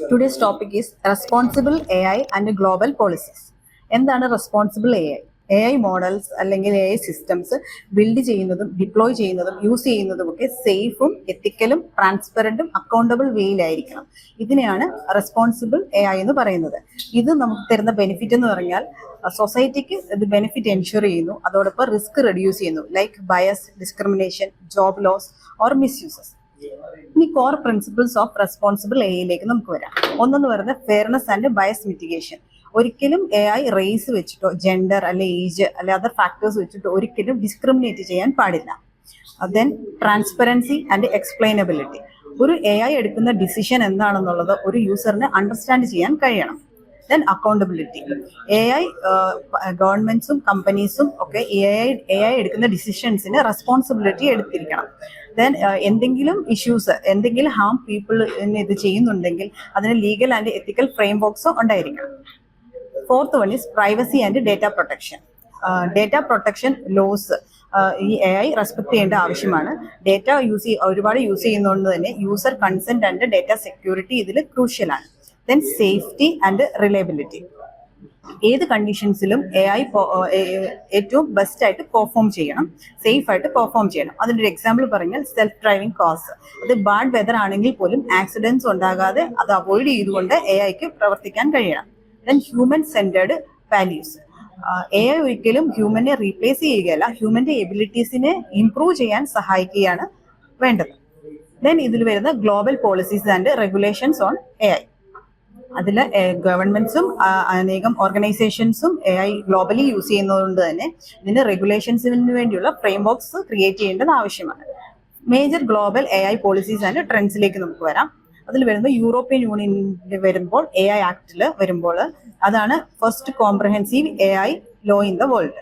Today's topic is responsible AI and global policies. എന്താണ് responsible AI models അല്ലെങ്കിൽ AI systems build ചെയ്യുന്നതും deploy ചെയ്യുന്നതും use ചെയ്യുന്നതും ഒക്കെ സേഫും എത്തിക്കലും ട്രാൻസ്പെറൻറ്റും അക്കൗണ്ടബിൾ വേയിലായിരിക്കണം. ഇതിനെയാണ് റെസ്പോൺസിബിൾ AI എന്ന് പറയുന്നത്. ഇത് നമുക്ക് തരുന്ന ബെനിഫിറ്റ് എന്ന് പറഞ്ഞാൽ സൊസൈറ്റിക്ക് ഇത് ബെനിഫിറ്റ് എൻഷുർ ചെയ്യുന്നു, അതോടൊപ്പം റിസ്ക് റെഡ്യൂസ് ചെയ്യുന്നു, like bias, discrimination, job loss or misuses. ഇനി കോർ പ്രിൻസിപ്പിൾസ് ഓഫ് റെസ്പോൺസിബിൾ എയിലേക്ക് നമുക്ക് വരാം. ഒന്നെന്ന് പറയുന്നത് ഫെയർനെസ് ആൻഡ് ബയസ് മിറ്റിഗേഷൻ. ഒരിക്കലും AI റേസ് വെച്ചിട്ടോ ജെൻഡർ അല്ലെ ഏജ് അല്ലെ അതർ ഫാക്ടേഴ്സ് വെച്ചിട്ടോ ഒരിക്കലും ഡിസ്ക്രിമിനേറ്റ് ചെയ്യാൻ പാടില്ല. Then transparency and explainability. ഒരു AI എടുക്കുന്ന ഡിസിഷൻ എന്താണെന്നുള്ളത് ഒരു യൂസറിന് അണ്ടർസ്റ്റാൻഡ് ചെയ്യാൻ കഴിയണം. Then accountability. AI ഗവൺമെന്റ്സും കമ്പനീസും ഒക്കെ AI എടുക്കുന്ന ഡിസിഷൻസിന് റെസ്പോൺസിബിലിറ്റി എടുത്തിരിക്കണം. ദെൻ എന്തെങ്കിലും ഇഷ്യൂസ്, എന്തെങ്കിലും ഹാം പീപ്പിൾ ഇത് ചെയ്യുന്നുണ്ടെങ്കിൽ അതിന് ലീഗൽ ആൻഡ് എത്തിക്കൽ ഫ്രെയിം വർക്ക്സോ ഉണ്ടായിരിക്കണം. Fourth one is privacy and data protection. Data protection laws ഈ AI റെസ്പെക്ട് ചെയ്യേണ്ട ആവശ്യമാണ്. ഡേറ്റ ഒരുപാട് യൂസ് ചെയ്യുന്നതുകൊണ്ട് തന്നെ user consent and data security ഇതിൽ ക്രൂഷ്യലാണ്. Then safety and reliability. ഏത് കണ്ടീഷൻസിലും AI ഏറ്റവും ബെസ്റ്റ് ആയിട്ട് പെർഫോം ചെയ്യണം, സേഫ് ആയിട്ട് പെർഫോം ചെയ്യണം. അതിൻ്റെ ഒരു എക്സാമ്പിൾ പറഞ്ഞാൽ സെൽഫ് ഡ്രൈവിംഗ് കാർസ്. അത് ബാഡ് വെതർ ആണെങ്കിൽ പോലും ആക്സിഡൻസ് ഉണ്ടാകാതെ അത് അവോയ്ഡ് ചെയ്തുകൊണ്ട് AIക്ക് പ്രവർത്തിക്കാൻ കഴിയണം. Then human centred values. AI ഒരിക്കലും ഹ്യൂമനെ റീപ്ലേസ് ചെയ്യുകയല്ല, ഹ്യൂമന്റെ എബിലിറ്റീസിനെ ഇംപ്രൂവ് ചെയ്യാൻ സഹായിക്കുകയാണ് വേണ്ടത്. ദെൻ ഇതിൽ വരുന്ന global policies and regulations on AI. അതിൽ ഗവൺമെന്റ്സും അനേകം ഓർഗനൈസേഷൻസും AI ഗ്ലോബലി യൂസ് ചെയ്യുന്നതുകൊണ്ട് തന്നെ ഇതിന്റെ റെഗുലേഷൻസിന് വേണ്ടിയുള്ള ഫ്രെയിം വർക്ക്സ് ക്രിയേറ്റ് ചെയ്യേണ്ടത് ആവശ്യമാണ്. Major global AI policies and ട്രെൻഡ്സിലേക്ക് നമുക്ക് വരാം. അതിൽ വരുമ്പോൾ യൂറോപ്യൻ യൂണിയനിൽ വരുമ്പോൾ AI ആക്ടിൽ വരുമ്പോൾ അതാണ് first comprehensive AI law in the world.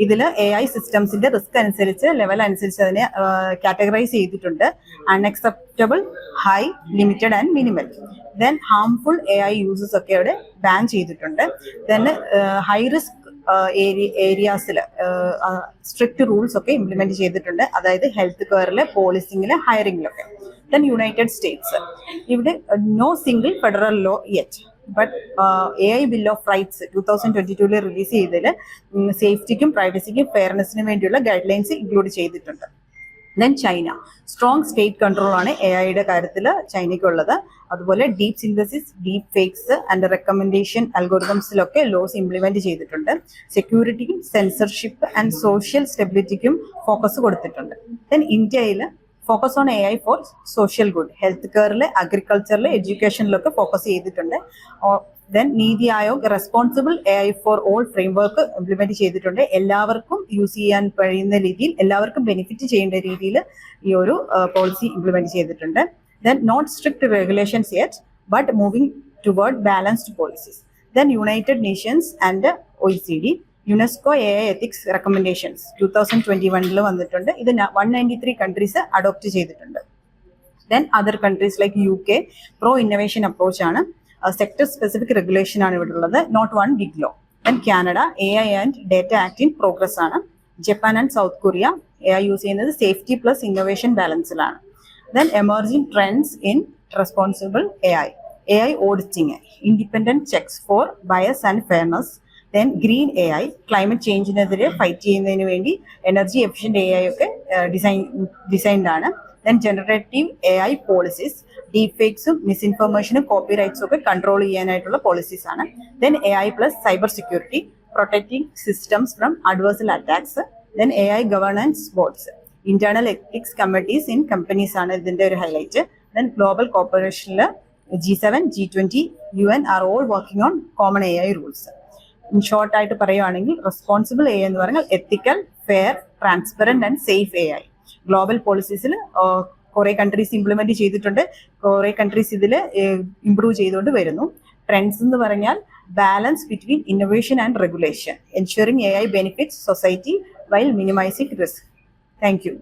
ഇതിൽ AI സിസ്റ്റംസിന്റെ റിസ്ക് അനുസരിച്ച് ലെവൽ അനുസരിച്ച് അതിനെ കാറ്റഗറൈസ് ചെയ്തിട്ടുണ്ട്. Unacceptable, high, limited and minimal. Then harmful AI uses ഒക്കെ അവിടെ ബാൻ ചെയ്തിട്ടുണ്ട്. ദെൻ ഹൈ റിസ്ക് ഏരിയാസിൽ സ്ട്രിക്റ്റ് റൂൾസ് ഒക്കെ ഇംപ്ലിമെന്റ് ചെയ്തിട്ടുണ്ട്, അതായത് ഹെൽത്ത് കെയറില്, പോലീസിംഗില്, ഹയറിംഗിലൊക്കെ. ദെൻ യുണൈറ്റഡ് സ്റ്റേറ്റ്സ്, ഇവിടെ no single federal law yet, but AI bill of rights 2022 release ചെയ്തതിൽ സേഫ്റ്റിക്കും പ്രൈവസിക്കും ഫെയർനെസ്സിനും വേണ്ടിയുള്ള ഗൈഡ് ലൈൻസ് ഇൻക്ലൂഡ് ചെയ്തിട്ടുണ്ട്. Then China, strong state control ആണ് AI കാര്യത്തിൽ ചൈനയ്ക്കുള്ളത്. അതുപോലെ deep synthesis, deep fakes and recommendation അൽഗോരിതംസിലൊക്കെ ലോസ് ഇംപ്ലിമെന്റ് ചെയ്തിട്ടുണ്ട്. സെക്യൂരിറ്റിക്കും സെൻസർഷിപ്പ് ആൻഡ് സോഷ്യൽ സ്റ്റെബിലിറ്റിക്കും ഫോക്കസ് കൊടുത്തിട്ടുണ്ട്. ദെൻ ഇന്ത്യയിൽ focus on AI for social good, health കെയറിൽ, അഗ്രികൾച്ചറിൽ, എഡ്യൂക്കേഷനിലൊക്കെ ഫോക്കസ് ചെയ്തിട്ടുണ്ട്. Then NITI Aayog responsible AI for all framework implement ചെയ്തിട്ടുണ്ട്. എല്ലാവർക്കും യൂസ് ചെയ്യാൻ കഴിയുന്ന രീതിയിൽ, എല്ലാവർക്കും ബെനിഫിറ്റ് ചെയ്യേണ്ട രീതിയിൽ ഈ ഒരു പോളിസി ഇംപ്ലിമെന്റ് ചെയ്തിട്ടുണ്ട്. Then not strict regulations yet but moving toward balanced policies. Then United Nations and OECD, UNESCO AI ethics recommendations 2021 വന്നിട്ടുണ്ട്. ഇത് 193 കൺട്രീസ് അഡോപ്റ്റ് ചെയ്തിട്ടുണ്ട്. Then other countries like UK pro innovation approach ആണ്. Sector specific regulation ആണ് ഇവിടെ ഉള്ളത്, not one big law. Then Canada AI and data act in progress ആണ്. Japan and South Korea AI use ചെയ്യുന്നത് safety plus innovation ബാലൻസിലാണ്. Then emerging trends in responsible AI auditing, independent checks for bias and fairness. Then green AI, climate ചേഞ്ചിനെതിരെ fight ചെയ്യുന്നതിന് വേണ്ടി energy efficient AI ഒക്കെ designed ആണ്. Then generative AI policies, deep ഫേക്സും മിസ്ഇൻഫർമേഷനും കോപ്പി റൈറ്റ്സും ഒക്കെ കൺട്രോൾ ചെയ്യാനായിട്ടുള്ള പോളിസീസ് ആണ്. Then AI plus cyber security, protecting systems from adversarial attacks. Then AI governance boards, internal ethics committees in companies ആണ് ഇതിന്റെ ഒരു ഹൈലൈറ്റ്. ദെൻ ഗ്ലോബൽ കോർപ്പറേഷനിൽ G7, G20, UN are all working on common AI rules. In short ആയിട്ട് പറയുവാണെങ്കിൽ responsible AI എന്ന് പറഞ്ഞാൽ ethical, fair, transparent and safe AI. Global പോളിസീസിൽ കുറെ കൺട്രീസ് ഇംപ്ലിമെന്റ് ചെയ്തിട്ടുണ്ട്, കുറെ കൺട്രീസ് ഇതിൽ ഇംപ്രൂവ് ചെയ്തുകൊണ്ട് വരുന്നു. ട്രെൻഡ്സ് എന്ന് പറഞ്ഞാൽ balance between innovation and regulation, ensuring AI benefits society while minimising risk. Thank you.